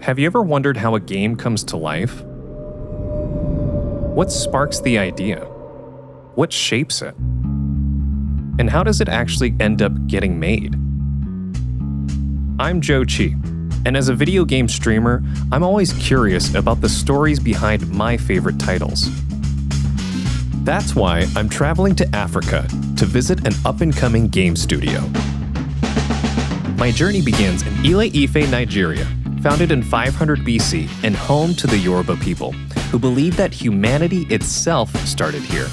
Have you ever wondered how a game comes to life? What sparks the idea? What shapes it? And how does it actually end up getting made? I'm Joe Chi, and as a video game streamer, I'm always curious about the stories behind my favorite titles. That's why I'm traveling to Africa to visit an up-and-coming game studio. My journey begins in Ile-Ife, Nigeria, founded in 500 BC and home to the Yoruba people, who believe that humanity itself started here.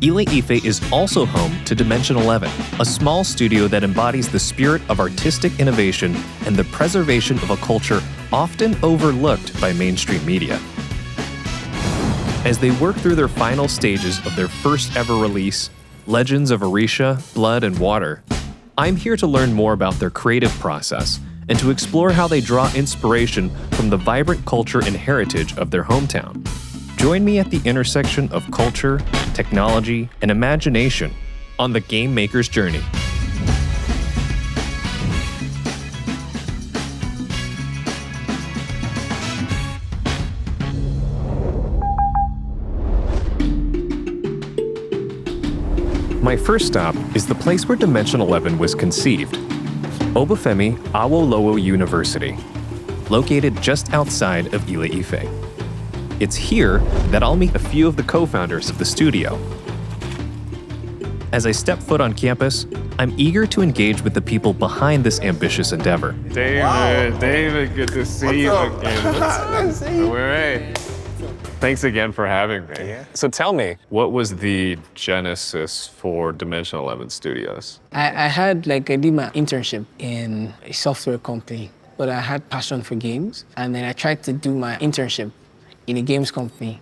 Ile-Ife is also home to Dimension 11, a small studio that embodies the spirit of artistic innovation and the preservation of a culture often overlooked by mainstream media. As they work through their final stages of their first ever release, Legends of Orisha, Blood and Water, I'm here to learn more about their creative process and to explore how they draw inspiration from the vibrant culture and heritage of their hometown. Join me at the intersection of culture, technology, and imagination on the game maker's journey. My first stop is the place where Dimension 11 was conceived, Obafemi Awolowo University, located just outside of Ile-Ife. It's here that I'll meet a few of the co-founders of the studio. As I step foot on campus, I'm eager to engage with the people behind this ambitious endeavor. David, good to see you again. Nice to see you. Hey. Thanks again for having me. Yeah. So tell me, what was the genesis for Dimension 11 Studios? I did my internship in a software company, but I had passion for games. And then I tried to do my internship in a games company,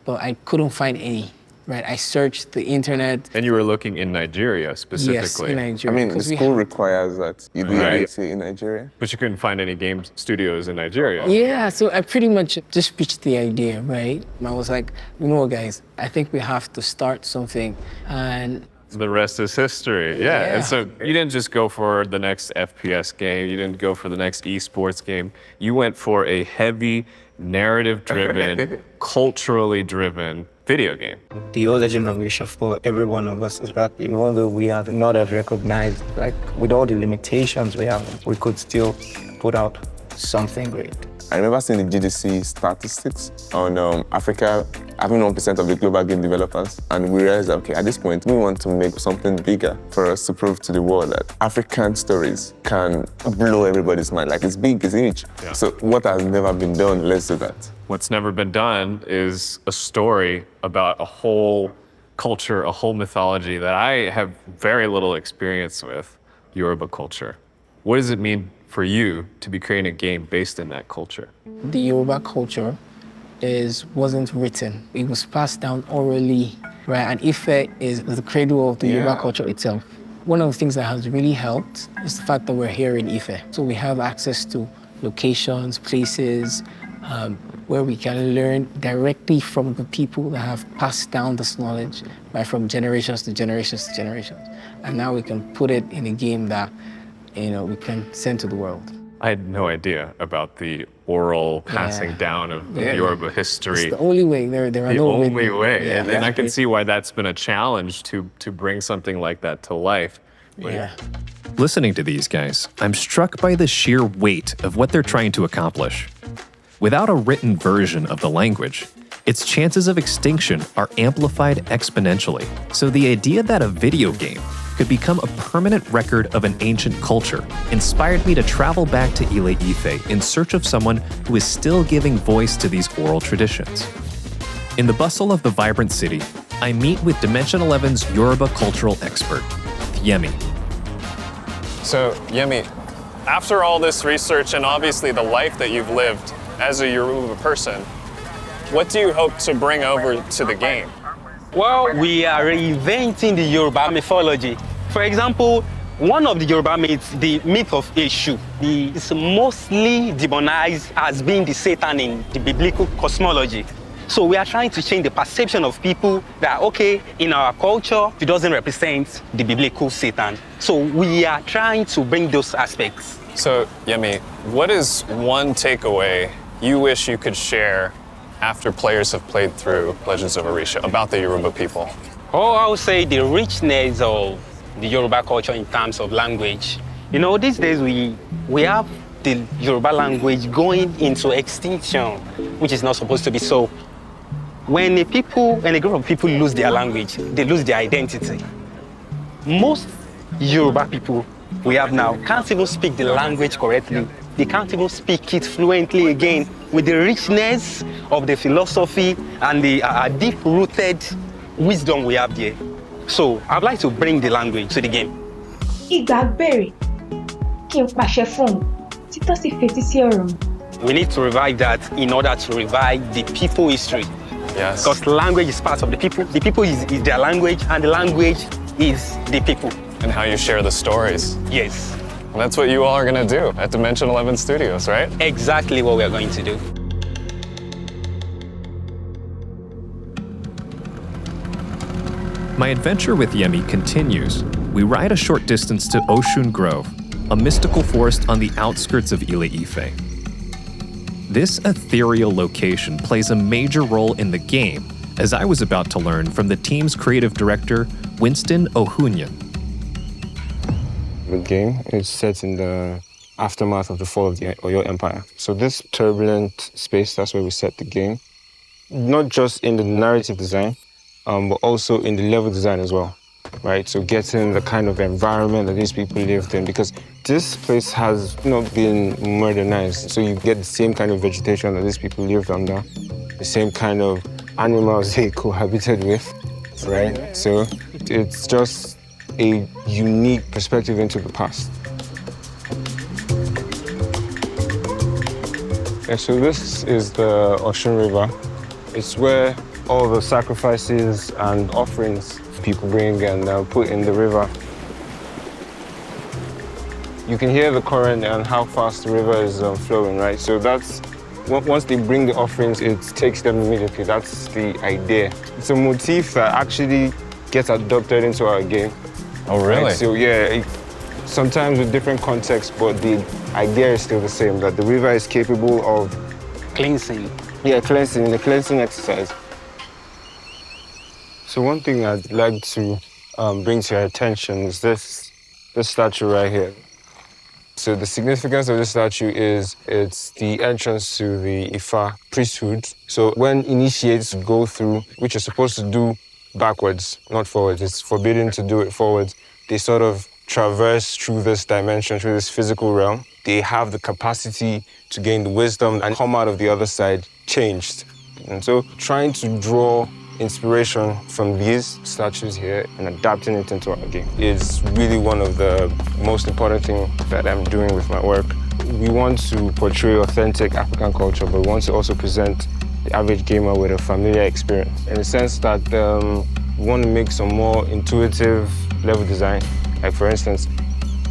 but I couldn't find any, right? I searched the internet. And you were looking in Nigeria specifically. Yes, in Nigeria. I mean, the school requires that you do IT in Nigeria. But you couldn't find any game studios in Nigeria. Yeah, so I pretty much just pitched the idea, right? I was like, you know what, guys, I think we have to start something. And the rest is history. Yeah. And so you didn't just go for the next FPS game. You didn't go for the next esports game. You went for a heavy, narrative-driven, culturally driven video game. The whole Legends of Orisha for every one of us is that even though we are not as recognized, like with all the limitations we have, we could still put out something great. I remember seeing the GDC statistics on Africa having 1% of the global game developers, and we realized that, okay, at this point, we want to make something bigger for us to prove to the world that African stories can blow everybody's mind. Like, it's big, it's huge. Yeah. So what has never been done, let's do that. What's never been done is a story about a whole culture, a whole mythology that I have very little experience with, Yoruba culture. What does it mean for you to be creating a game based in that culture? the Yoruba culture wasn't written. It was passed down orally, right? And Ife is the cradle of the Yoruba culture itself. One of the things that has really helped is the fact that we're here in Ife. So we have access to locations, places, where we can learn directly from the people that have passed down this knowledge, right, from generations to generations to generations. And now we can put it in a game that, we can send to the world. I had no idea about the oral passing down of Yoruba history. It's the only way. There are no The only way. Yeah. And I can see why that's been a challenge to bring something like that to life. Yeah. Listening to these guys, I'm struck by the sheer weight of what they're trying to accomplish. Without a written version of the language, its chances of extinction are amplified exponentially. So the idea that a video game could become a permanent record of an ancient culture inspired me to travel back to Ile-Ife in search of someone who is still giving voice to these oral traditions. In the bustle of the vibrant city, I meet with Dimension 11's Yoruba cultural expert, Remy. So, Remy, after all this research and obviously the life that you've lived as a Yoruba person, what do you hope to bring over to the game? Well, we are reinventing the Yoruba mythology. For example, one of the Yoruba myths, the myth of Eshu, is mostly demonized as being the Satan in the biblical cosmology. So we are trying to change the perception of people that, okay, in our culture, it doesn't represent the biblical Satan. So we are trying to bring those aspects. So, Yemi, what is one takeaway you wish you could share after players have played through Legends of Orisha about the Yoruba people? Oh, I would say the richness of the Yoruba culture in terms of language. You know, these days we have the Yoruba language going into extinction, which is not supposed to be so. When a group of people lose their language, they lose their identity. Most Yoruba people we have now can't even speak the language correctly. They can't even speak it fluently again with the richness of the philosophy and the deep-rooted wisdom we have there. So I'd like to bring the language to the game. Ìgbàgbèrè kí n pàṣẹ fún un títọ́ sì fetí sí ọ̀rọ̀ mi. We need to revive that in order to revive the people history. Yes. Because language is part of the people. The people is their language, and the language is the people. And how you share the stories. Yes. And that's what you all are going to do at Dimension 11 Studios, right? Exactly what we are going to do. My adventure with Yemi continues. We ride a short distance to Oshun Grove, a mystical forest on the outskirts of Ile-Ife. This ethereal location plays a major role in the game, as I was about to learn from the team's creative director, Winston Ohun. The game is set in the aftermath of the fall of the Oyo Empire. So this turbulent space, that's where we set the game. Not just in the narrative design, but also in the level design as well, right? So getting the kind of environment that these people lived in, because this place has not been modernized. So you get the same kind of vegetation that these people lived under, the same kind of animals they cohabited with, right? So it's just a unique perspective into the past. Yeah, so this is the Oshun River. It's where all the sacrifices and offerings people bring and put in the river. You can hear the current and how fast the river is flowing, right? So that's, once they bring the offerings, it takes them immediately. That's the idea. It's a motif that actually gets adopted into our game. Oh, really? Right? So yeah, sometimes with different contexts, but the idea is still the same, that the river is capable of Cleansing. Yeah, cleansing, the cleansing exercise. So one thing I'd like to bring to your attention is this statue right here. So the significance of this statue is it's the entrance to the Ifa priesthood. So when initiates go through, which you're supposed to do backwards, not forwards, it's forbidden to do it forwards, they sort of traverse through this dimension, through this physical realm. They have the capacity to gain the wisdom and come out of the other side changed. And so trying to draw inspiration from these statues here and adapting it into our game is really one of the most important things that I'm doing with my work. We want to portray authentic African culture, but we want to also present the average gamer with a familiar experience, in the sense that we want to make some more intuitive level design. Like for instance,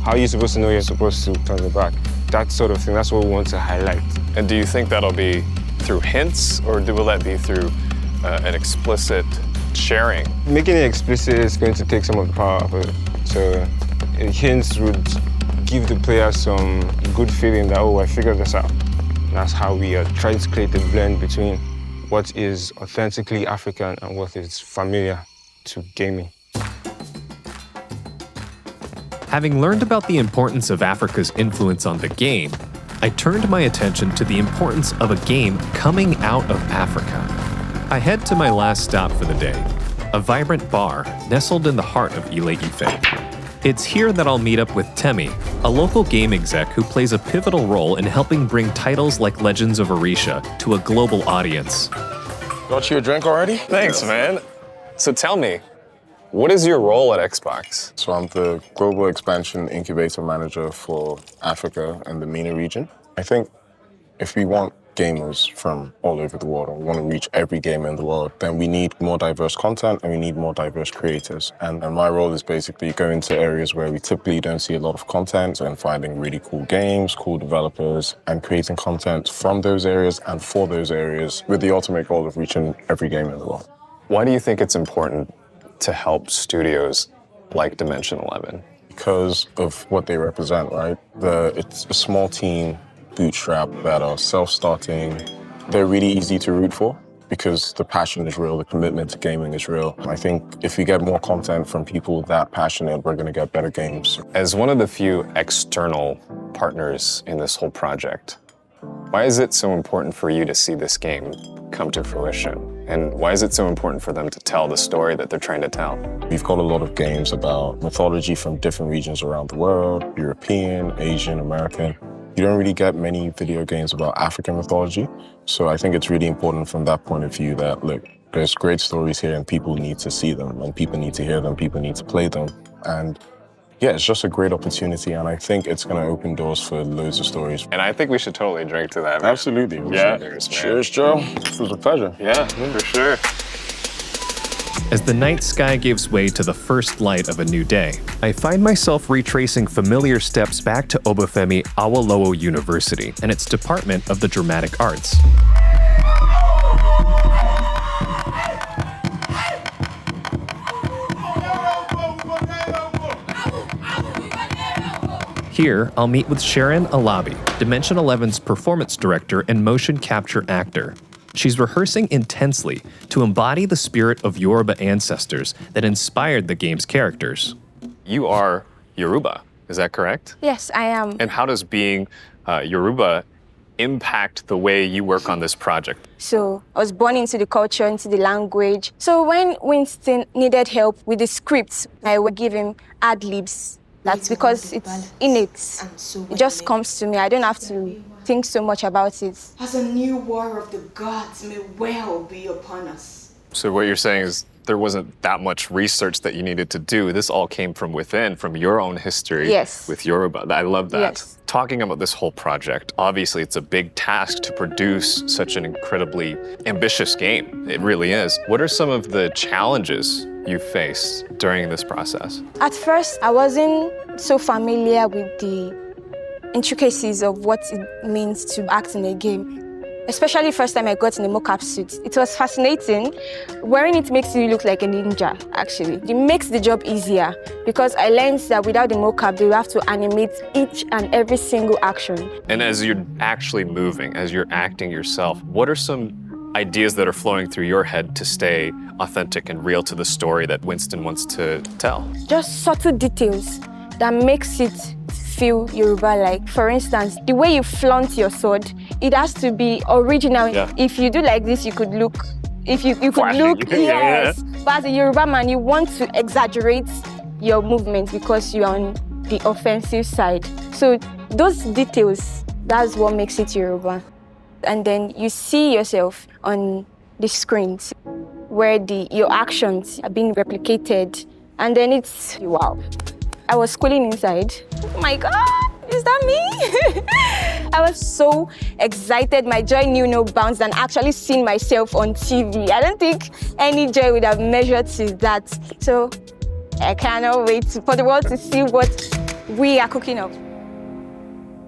how are you supposed to know you're supposed to turn the back? That sort of thing, that's what we want to highlight. And do you think that'll be through hints, or will that be through an explicit sharing? Making it explicit is going to take some of the power of it. So hints would give the player some good feeling that, oh, I figured this out. And that's how we are trying to create a blend between what is authentically African and what is familiar to gaming. Having learned about the importance of Africa's influence on the game, I turned my attention to the importance of a game coming out of Africa. I head to my last stop for the day, a vibrant bar nestled in the heart of Ile-Ife. It's here that I'll meet up with Tami, a local game exec who plays a pivotal role in helping bring titles like Legends of Orisha to a global audience. Got you a drink already? Thanks, man. So tell me, what is your role at Xbox? So I'm the Global Expansion Incubator Manager for Africa and the MENA region. I think if we want gamers from all over the world and we want to reach every gamer in the world, then we need more diverse content and we need more diverse creators. And my role is basically going to areas where we typically don't see a lot of content and finding really cool games, cool developers, and creating content from those areas and for those areas with the ultimate goal of reaching every gamer in the world. Why do you think it's important to help studios like Dimension 11? Because of what they represent, right? It's a small team, bootstrap, that are self-starting. They're really easy to root for because the passion is real, the commitment to gaming is real. I think if we get more content from people that passionate, we're gonna get better games. As one of the few external partners in this whole project, why is it so important for you to see this game come to fruition? And why is it so important for them to tell the story that they're trying to tell? We've got a lot of games about mythology from different regions around the world, European, Asian, American. You don't really get many video games about African mythology. So I think it's really important from that point of view that, look, there's great stories here and people need to see them and people need to hear them, people need to play them. And yeah, it's just a great opportunity, and I think it's going to open doors for loads of stories. And I think we should totally drink to that. Man. Absolutely. Yeah. Cheers, Joe. It was a pleasure. Yeah, for sure. As the night sky gives way to the first light of a new day, I find myself retracing familiar steps back to Obafemi Awolowo University and its Department of the Dramatic Arts. Here, I'll meet with Sharon Alabi, Dimension 11's performance director and motion capture actor. She's rehearsing intensely to embody the spirit of Yoruba ancestors that inspired the game's characters. You are Yoruba, is that correct? Yes, I am. And how does being Yoruba impact the way you work on this project? So I was born into the culture, into the language. So when Winston needed help with the scripts, I would give him ad-libs. That's because it's innate. It just comes to me. I don't have to think so much about it. As a new war of the gods may well be upon us. So what you're saying is there wasn't that much research that you needed to do. This all came from within, from your own history with Yoruba. I love that. Yes. Talking about this whole project, obviously it's a big task to produce such an incredibly ambitious game. It really is. What are some of the challenges you faced during this process? At first, I wasn't so familiar with the intricacies of what it means to act in a game. Especially first time I got in the mocap suit. It was fascinating. Wearing it makes you look like a ninja, actually. It makes the job easier because I learned that without the mocap, you have to animate each and every single action. And as you're actually moving, as you're acting yourself, what are some ideas that are flowing through your head to stay authentic and real to the story that Winston wants to tell? Just subtle details that makes it feel Yoruba-like. For instance, the way you flaunt your sword, it has to be original. Yeah. If you do like this, you could look, you could Flashing. look, yes. But as a Yoruba man, you want to exaggerate your movement because you're on the offensive side. So those details, that's what makes it Yoruba. And then you see yourself on the screens where your actions are being replicated. And then it's, wow. I was squealing inside. Oh my God, is that me? I was so excited. My joy knew no bounds than actually seeing myself on TV. I don't think any joy would have measured to that. So I cannot wait for the world to see what we are cooking up.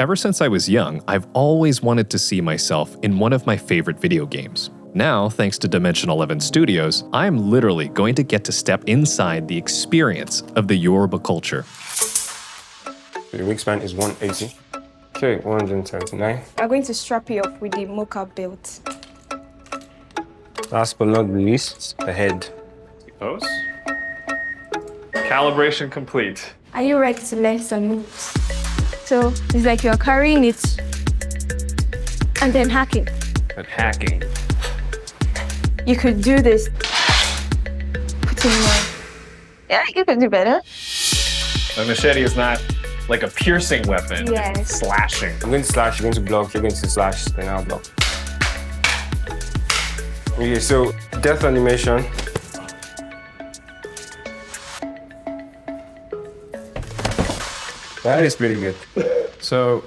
Ever since I was young, I've always wanted to see myself in one of my favorite video games. Now, thanks to Dimension 11 Studios, I'm literally going to get to step inside the experience of the Yoruba culture. The wingspan is 180. Okay, 179. I'm going to strap you up with the mocap belt. Last but not least, the head. Those? Calibration complete. Are you ready to learn some moves? So it's like you're carrying it and then hacking. And hacking. You could do this. Put in more. Yeah, you could do better. The machete is not like a piercing weapon. Yes. It's slashing. I'm going to slash, you're going to block, you're going to slash, then I'll block. Okay, so death animation. That is pretty good. So,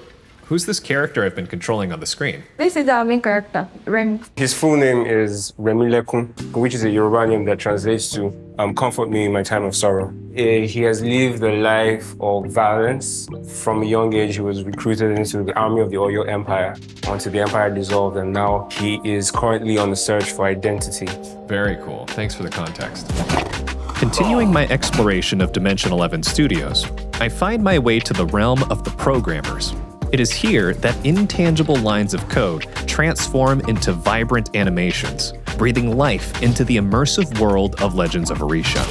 Who's this character I've been controlling on the screen? This is our main character, Remy. His full name is Remy, which is a Yoruba name that translates to comfort me in my time of sorrow. He has lived a life of violence. From a young age, he was recruited into the army of the Oyo Empire until the empire dissolved, and now he is currently on the search for identity. Very cool. Thanks for the context. Continuing my exploration of Dimension 11 Studios, I find my way to the realm of the programmers. It is here that intangible lines of code transform into vibrant animations, breathing life into the immersive world of Legends of Orisha.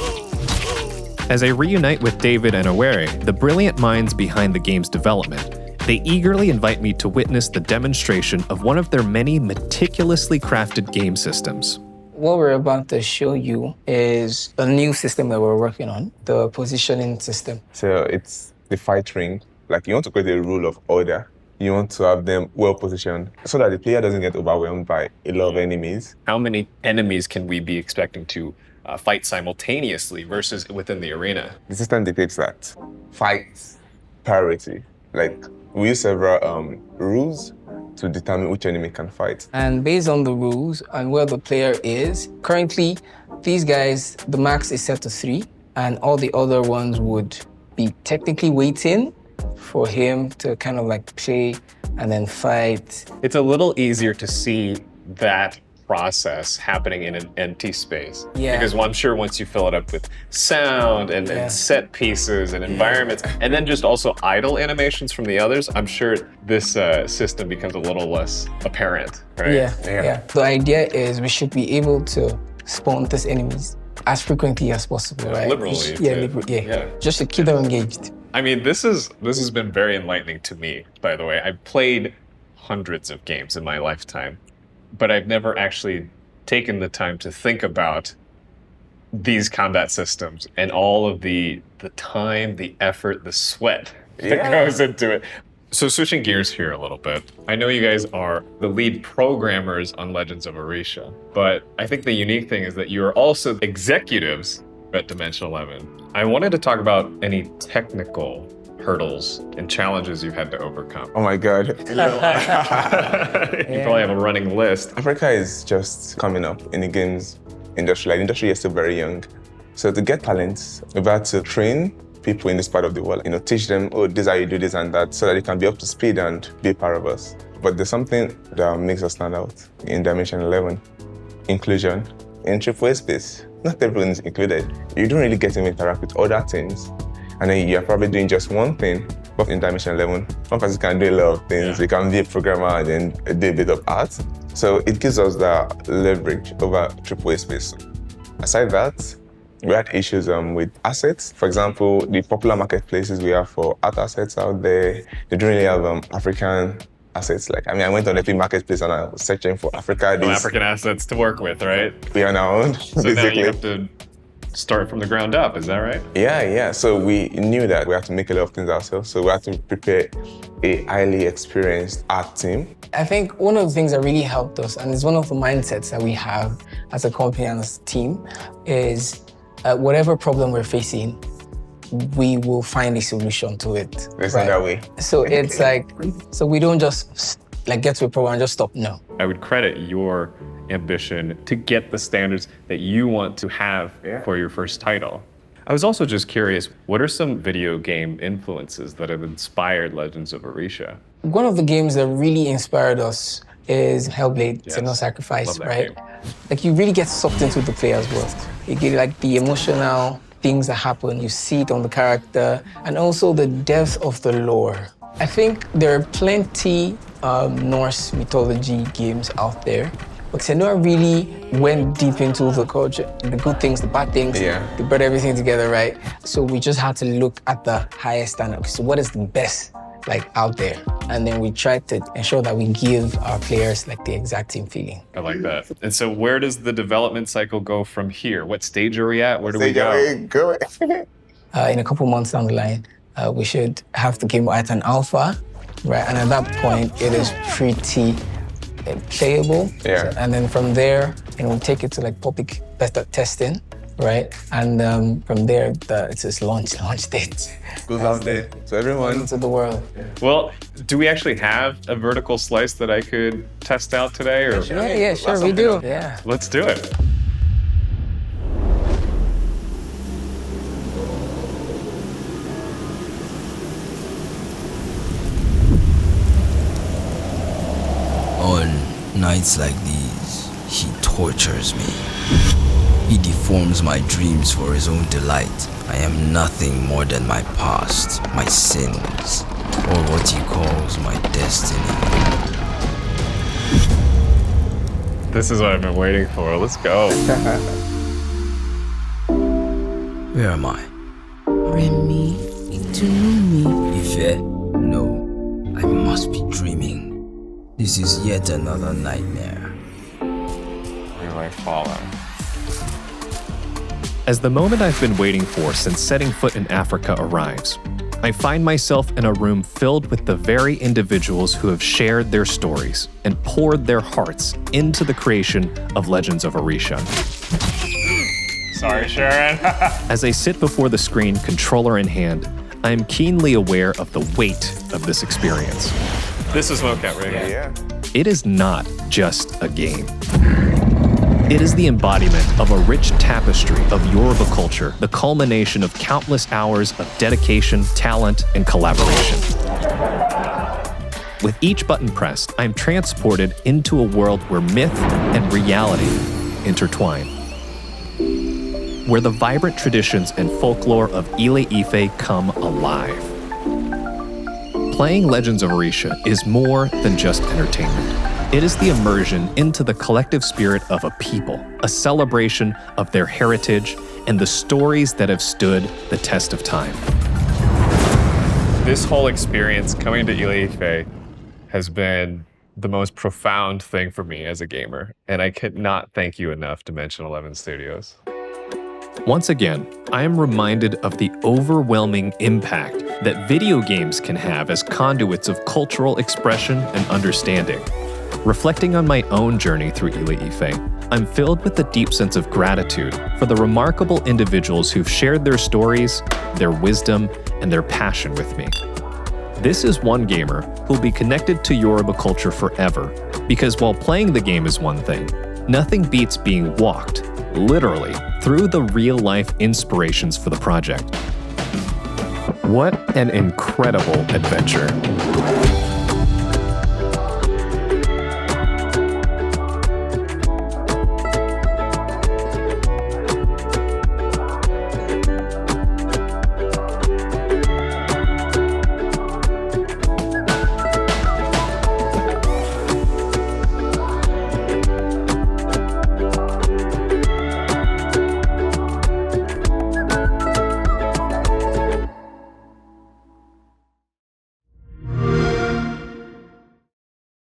As I reunite with David and Owerri, the brilliant minds behind the game's development, they eagerly invite me to witness the demonstration of one of their many meticulously crafted game systems. What we're about to show you is a new system that we're working on, the positioning system. So it's the fight ring. Like, you want to create a rule of order. You want to have them well positioned so that the player doesn't get overwhelmed by a lot of enemies. How many enemies can we be expecting to fight simultaneously versus within the arena? The system dictates that. Fight priority. Like, we use several rules to determine which enemy can fight. And based on the rules and where the player is, currently, these guys, the max is set to 3, and all the other ones would be technically waiting for him to kind of like play and then fight. It's a little easier to see that process happening in an empty space. Yeah. Because I'm sure once you fill it up with sound and set pieces and environments, and then just also idle animations from the others, I'm sure this system becomes a little less apparent, right? Yeah. The idea is we should be able to spawn these enemies as frequently as possible, right? Liberally. Yeah. Just to keep them engaged. I mean, this has been very enlightening to me, by the way. I've played hundreds of games in my lifetime, but I've never actually taken the time to think about these combat systems and all of the time, the effort, the sweat that goes into it. So switching gears here a little bit, I know you guys are the lead programmers on Legends of Orisha, but I think the unique thing is that you are also executives at Dimension 11. I wanted to talk about any technical hurdles and challenges you've had to overcome. Oh my God. You probably have a running list. Africa is just coming up in the games industry. Like, the industry is still very young. So to get talents, we've had to train people in this part of the world, teach them, oh, this is how you do this and that, so that they can be up to speed and be part of us. But there's something that makes us stand out in Dimension 11, inclusion. In AAA space, not everyone is included. You don't really get to interact with other things, and then you're probably doing just one thing. But in Dimension 11, one person can do a lot of things. They can be a programmer and then do a bit of art. So it gives us that leverage over AAA space. Aside that, we had issues with assets. For example, the popular marketplaces we have for art assets out there, they don't really have African assets. Like, I went on every marketplace and I was searching for African assets to work with, right? We are on our own, so basically. Now you have to start from the ground up, is that right? Yeah. So we knew that we had to make a lot of things ourselves. So we had to prepare a highly experienced art team. I think one of the things that really helped us, and it's one of the mindsets that we have as a company and as a team, is whatever problem we're facing, we will find a solution to it. It's not that way. So it's like, so we don't just get to a problem and just stop, no. I would credit your ambition to get the standards that you want to have for your first title. I was also just curious, what are some video game influences that have inspired Legends of Orisha? One of the games that really inspired us is Hellblade, Senua Sacrifice, right? Game. Like, you really get sucked into the player's world. You get like the emotional things that happen, you see it on the character, and also the depth of the lore. I think there are plenty Norse mythology games out there, but Senua really went deep into the culture, the good things, the bad things. They brought everything together, right? So we just had to look at the highest standard. So what is the best out there? And then we tried to ensure that we give our players the exact same feeling. I like that. And so where does the development cycle go from here? What stage are we at? Where do we go? In a couple months down the line, we should have the game at an alpha, right? And at that point, it is pretty playable. Yeah. And then from there, we'll take it to public beta testing, right? And from there, it's this launch date. Goes out there to everyone. Into the world. Well, do we actually have a vertical slice that I could test out today? Or? Yeah, sure, we do. Yeah. Let's do it. On nights like these, he tortures me. He deforms my dreams for his own delight. I am nothing more than my past, my sins, or what he calls my destiny. This is what I've been waiting for. Let's go. Where am I? Remy, do you know me? Ife? No, I must be dreaming. This is yet another nightmare. Where do I follow? As the moment I've been waiting for since setting foot in Africa arrives, I find myself in a room filled with the very individuals who have shared their stories and poured their hearts into the creation of Legends of Orisha. Sorry, Sharon. As I sit before the screen, controller in hand, I am keenly aware of the weight of this experience. This is mocap, right? Yeah. It is not just a game. It is the embodiment of a rich tapestry of Yoruba culture, the culmination of countless hours of dedication, talent, and collaboration. With each button pressed, I am transported into a world where myth and reality intertwine, where the vibrant traditions and folklore of Ile-Ife come alive. Playing Legends of Orisha is more than just entertainment. It is the immersion into the collective spirit of a people, a celebration of their heritage and the stories that have stood the test of time. This whole experience coming to Ile-Ife has been the most profound thing for me as a gamer, and I could not thank you enough, Dimension 11 Studios. Once again, I am reminded of the overwhelming impact that video games can have as conduits of cultural expression and understanding. Reflecting on my own journey through Ile-Ife, I'm filled with a deep sense of gratitude for the remarkable individuals who've shared their stories, their wisdom, and their passion with me. This is one gamer who'll be connected to Yoruba culture forever, because while playing the game is one thing, nothing beats being walked, literally, through the real-life inspirations for the project. What an incredible adventure.